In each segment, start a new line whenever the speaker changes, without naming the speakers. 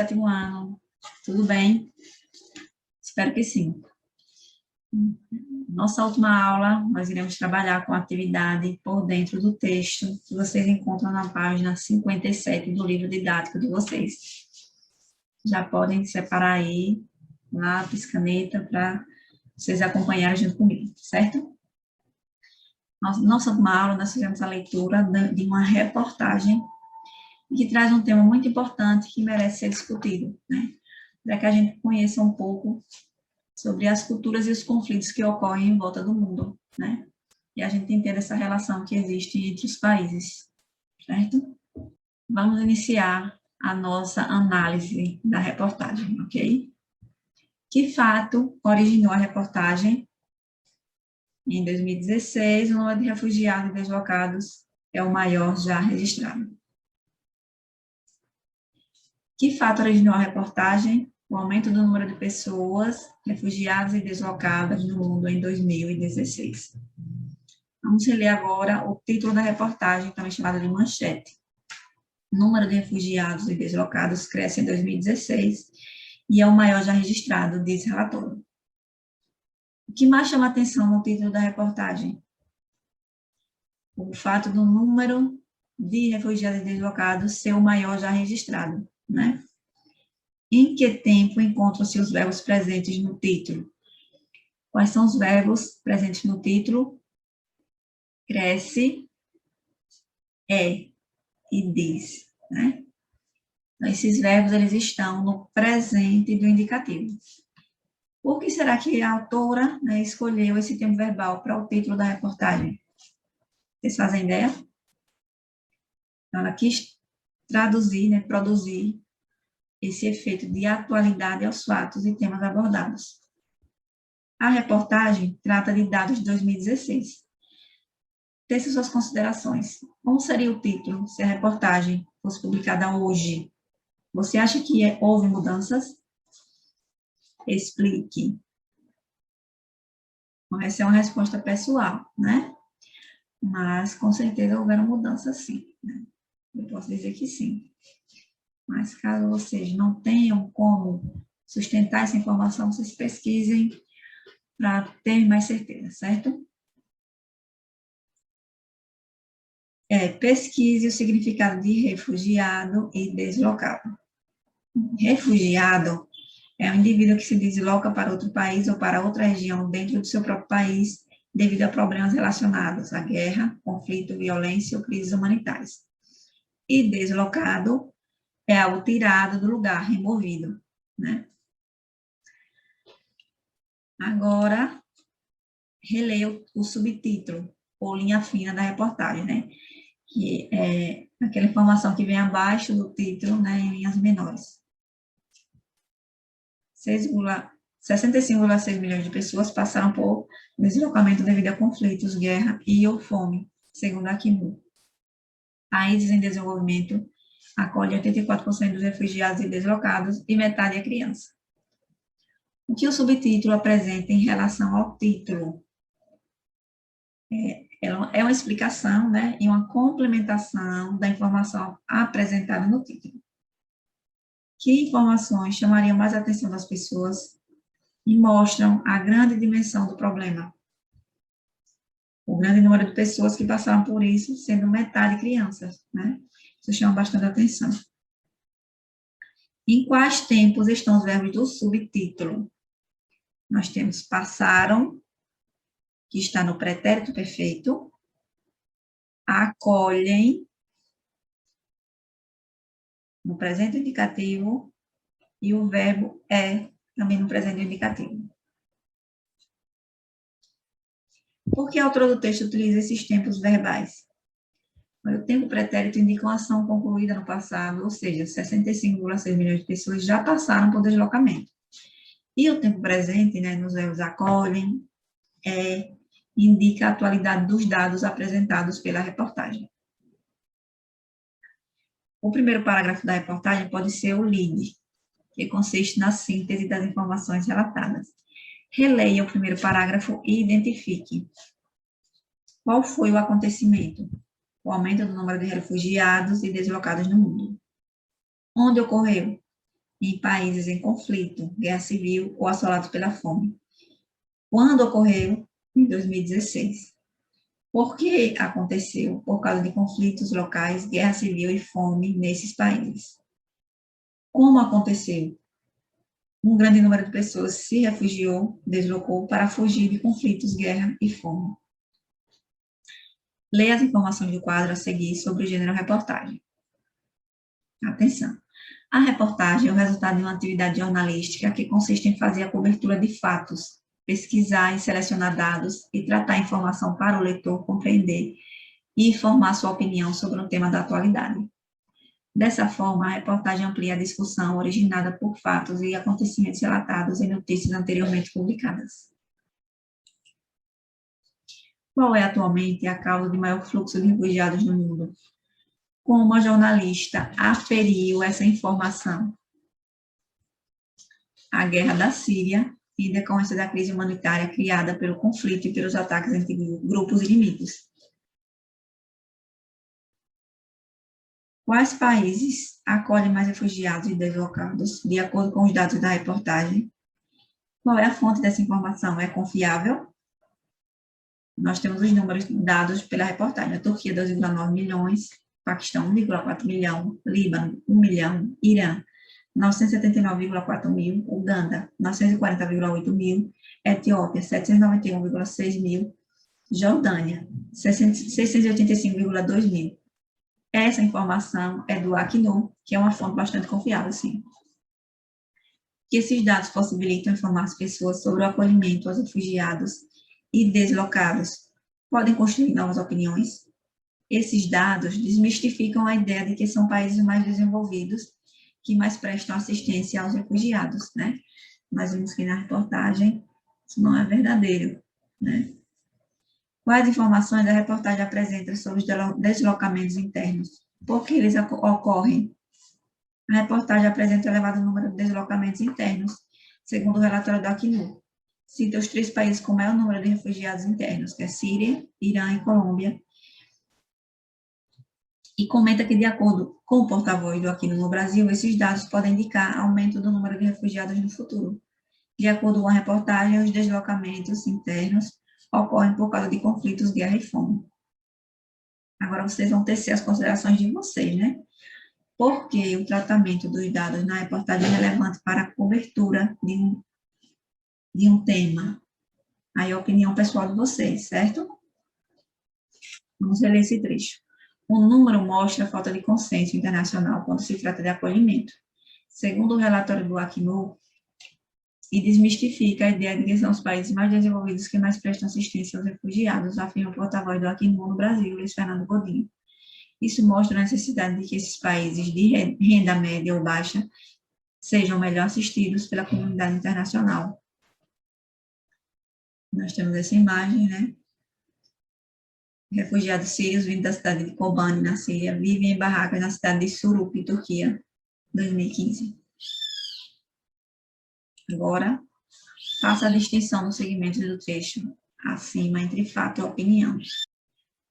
sétimo ano. Tudo bem? Espero que sim. Nossa última aula, nós iremos trabalhar com a atividade por dentro do texto que vocês encontram na página 57 do livro didático de vocês. Já podem separar aí lápis, caneta, para vocês acompanharem junto comigo, certo? Nossa última aula, nós fizemos a leitura de uma reportagem que traz um tema muito importante que merece ser discutido, né? Para que a gente conheça um pouco sobre as culturas e os conflitos que ocorrem em volta do mundo, né? E a gente entenda essa relação que existe entre os países, certo? Vamos iniciar a nossa análise da reportagem, ok? Que fato originou a reportagem? Em 2016, o número de refugiados e deslocados é o maior já registrado. Que fato originou a reportagem? O aumento do número de pessoas refugiadas e deslocadas no mundo em 2016. Vamos reler agora o título da reportagem, também chamada de manchete. O número de refugiados e deslocados cresce em 2016 e é o maior já registrado, diz relatório. O que mais chama a atenção no título da reportagem? O fato do número de refugiados e deslocados ser o maior já registrado, né? Em que tempo encontram-se os verbos presentes no título? Quais são os verbos presentes no título? Cresce, é e diz, né? Então, esses verbos, eles estão no presente do indicativo. Por que será que a autora, né, escolheu esse tempo verbal para o título da reportagem? Vocês fazem ideia? Então, ela quis traduzir, né, produzir esse efeito de atualidade aos fatos e temas abordados. A reportagem trata de dados de 2016. Teça suas considerações. Como seria o título se a reportagem fosse publicada hoje? Você acha que houve mudanças? Explique. Bom, essa é uma resposta pessoal, né? Mas, com certeza, houveram mudanças, sim. Né? Eu posso dizer que sim. Mas, caso vocês não tenham como sustentar essa informação, vocês pesquisem para ter mais certeza, certo? Pesquise o significado de refugiado e deslocado. Refugiado é um indivíduo que se desloca para outro país ou para outra região dentro do seu próprio país devido a problemas relacionados à guerra, conflito, violência ou crises humanitárias. E deslocado é algo tirado do lugar, removido, né? Agora, releia o subtítulo, ou linha fina da reportagem, né? Que é aquela informação que vem abaixo do título, né, em linhas menores. 65,6 milhões de pessoas passaram por deslocamento devido a conflitos, guerra e ou fome, segundo a Acnur. Países em desenvolvimento acolhem 84% dos refugiados e deslocados e metade é criança. O que o subtítulo apresenta em relação ao título? É uma explicação, né, e uma complementação da informação apresentada no título. Que informações chamariam mais a atenção das pessoas e mostram a grande dimensão do problema? O grande número de pessoas que passaram por isso, sendo metade crianças, né? Isso chama bastante atenção. Em quais tempos estão os verbos do subtítulo? Nós temos passaram, que está no pretérito perfeito, acolhem, no presente indicativo, e o verbo é, também no presente indicativo. Por que a autora do texto utiliza esses tempos verbais? O tempo pretérito indica uma ação concluída no passado, ou seja, 65,6 milhões de pessoas já passaram por deslocamento. E o tempo presente, né, nos verbos acolhem, indica a atualidade dos dados apresentados pela reportagem. O primeiro parágrafo da reportagem pode ser o lead, que consiste na síntese das informações relatadas. Releia o primeiro parágrafo e identifique. Qual foi o acontecimento? O aumento do número de refugiados e deslocados no mundo. Onde ocorreu? em países em conflito, guerra civil ou assolados pela fome. Quando ocorreu? Em 2016. Por que aconteceu? Por causa de conflitos locais, guerra civil e fome nesses países. Como aconteceu? Um grande número de pessoas se refugiou, deslocou para fugir de conflitos, guerra e fome. Leia as informações do quadro a seguir sobre o gênero reportagem. Atenção! A reportagem é o resultado de uma atividade jornalística que consiste em fazer a cobertura de fatos, pesquisar e selecionar dados e tratar a informação para o leitor compreender e formar sua opinião sobre um tema da atualidade. Dessa forma, a reportagem amplia a discussão originada por fatos e acontecimentos relatados em notícias anteriormente publicadas. Qual é atualmente a causa de maior fluxo de refugiados no mundo? Como a jornalista aferiu essa informação? A guerra da Síria, em decorrência da crise humanitária criada pelo conflito e pelos ataques entre grupos inimigos. Quais países acolhem mais refugiados e deslocados, de acordo com os dados da reportagem? Qual é a fonte dessa informação? É confiável? Nós temos os números dados pela reportagem. A Turquia, 2,9 milhões, Paquistão, 1,4 milhão, Líbano, 1 milhão, Irã, 979,4 mil, Uganda, 940,8 mil, Etiópia, 791,6 mil, Jordânia, 685,2 mil. Essa informação é do Acnur, que é uma fonte bastante confiável, sim. Que esses dados possibilitam informar as pessoas sobre o acolhimento aos refugiados e deslocados. Podem construir novas opiniões. Esses dados desmistificam a ideia de que são países mais desenvolvidos que mais prestam assistência aos refugiados, né? Nós vimos que na reportagem isso não é verdadeiro, né? Quais informações a reportagem apresenta sobre os deslocamentos internos? Por que eles ocorrem? A reportagem apresenta um elevado número de deslocamentos internos, segundo o relatório da Acnur. Cita os 3 países com maior número de refugiados internos, que é Síria, Irã e Colômbia, e comenta que, de acordo com o porta-voz do Acnur no Brasil, esses dados podem indicar aumento do número de refugiados no futuro. De acordo com a reportagem, os deslocamentos internos ocorrem por causa de conflitos, guerra e fome. Agora vocês vão tecer as considerações de vocês, né? Por que o tratamento dos dados na reportagem é relevante para a cobertura de um tema? Aí a opinião pessoal de vocês, certo? Vamos ler esse trecho. O número mostra a falta de consenso internacional quando se trata de acolhimento. Segundo o relatório do Acnur, e desmistifica a ideia de que são os países mais desenvolvidos que mais prestam assistência aos refugiados, afirma o porta-voz do Acnur no Brasil, Luiz Fernando Godinho. Isso mostra a necessidade de que esses países de renda média ou baixa sejam melhor assistidos pela comunidade internacional. Nós temos essa imagem, né? Refugiados sírios vindo da cidade de Kobani, na Síria, vivem em barracas na cidade de Surup, Turquia, 2015. Agora, faça a distinção nos segmentos do trecho acima entre fato e opinião.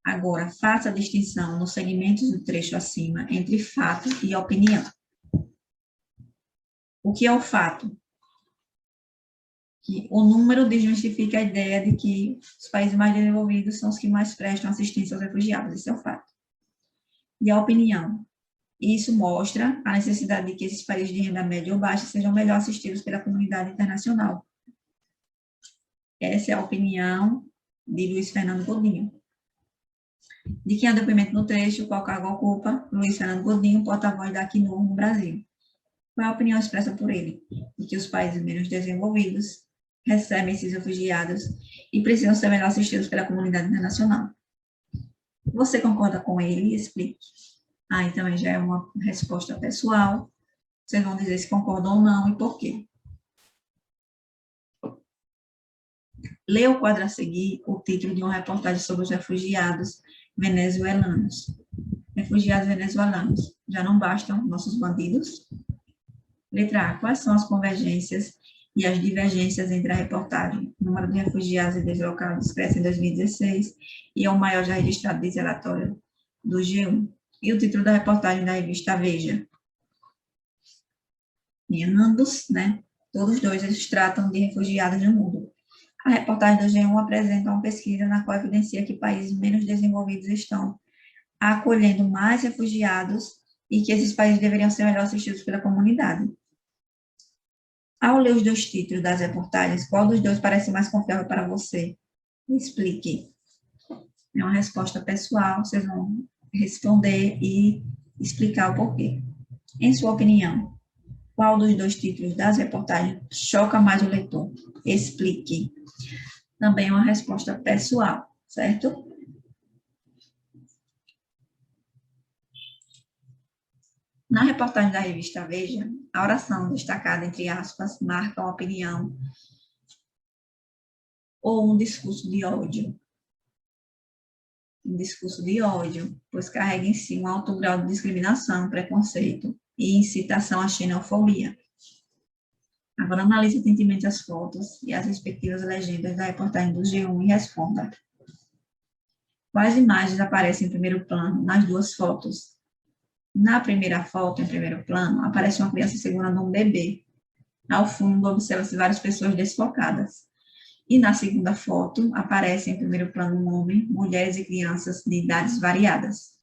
Agora, faça a distinção nos segmentos do trecho acima entre fato e opinião. O que é o fato? Que o número desmistifica a ideia de que os países mais desenvolvidos são os que mais prestam assistência aos refugiados. Esse é o fato. E a opinião? Isso mostra a necessidade de que esses países de renda média ou baixa sejam melhor assistidos pela comunidade internacional. Essa é a opinião de Luiz Fernando Godinho. De quem é o depoimento no trecho, qual cargo ocupa? Luiz Fernando Godinho, porta-voz da Acnur no Brasil. Qual é a opinião expressa por ele? De que os países menos desenvolvidos recebem esses refugiados e precisam ser melhor assistidos pela comunidade internacional. Você concorda com ele? Explique. Aí também já é uma resposta pessoal. Vocês vão dizer se concordam ou não e por quê. Leia o quadro a seguir o título de uma reportagem sobre os refugiados venezuelanos. Refugiados venezuelanos. Já não bastam nossos bandidos? Letra A. Quais são as convergências e as divergências entre a reportagem? O número de refugiados e deslocados cresce em 2016 e é o maior já registrado, diz relatório do G1. E o título da reportagem da revista Veja. Em ambos, né, todos dois, eles tratam de refugiados no mundo. A reportagem do G1 apresenta uma pesquisa na qual evidencia que países menos desenvolvidos estão acolhendo mais refugiados e que esses países deveriam ser melhor assistidos pela comunidade. Ao ler os dois títulos das reportagens, qual dos dois parece mais confiável para você? Explique. É uma resposta pessoal, vocês vão responder e explicar o porquê. Em sua opinião, qual dos dois títulos das reportagens choca mais o leitor? Explique. Também uma resposta pessoal, certo? Na reportagem da revista Veja, a oração destacada entre aspas marca uma opinião ou um discurso de ódio. Um discurso de ódio, pois carrega em si um alto grau de discriminação, preconceito e incitação à xenofobia. Agora analise atentamente as fotos e as respectivas legendas da reportagem do G1 e responda. Quais imagens aparecem em primeiro plano nas duas fotos? Na primeira foto, em primeiro plano, aparece uma criança segurando um bebê. Ao fundo, observa-se várias pessoas desfocadas. E na segunda foto, aparece em primeiro plano um homem, mulheres e crianças de idades variadas.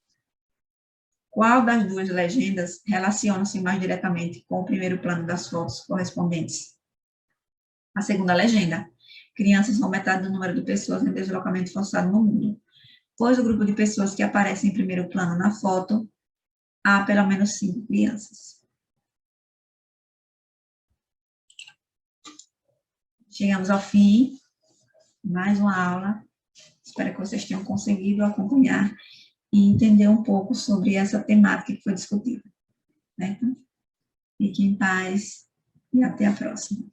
Qual das duas legendas relaciona-se mais diretamente com o primeiro plano das fotos correspondentes? A segunda legenda. Crianças são metade do número de pessoas em deslocamento forçado no mundo. Pois o grupo de pessoas que aparecem em primeiro plano na foto, há pelo menos 5 crianças. Chegamos ao fim. Mais uma aula. Espero que vocês tenham conseguido acompanhar e entender um pouco sobre essa temática que foi discutida. Certo? Fiquem em paz e até a próxima.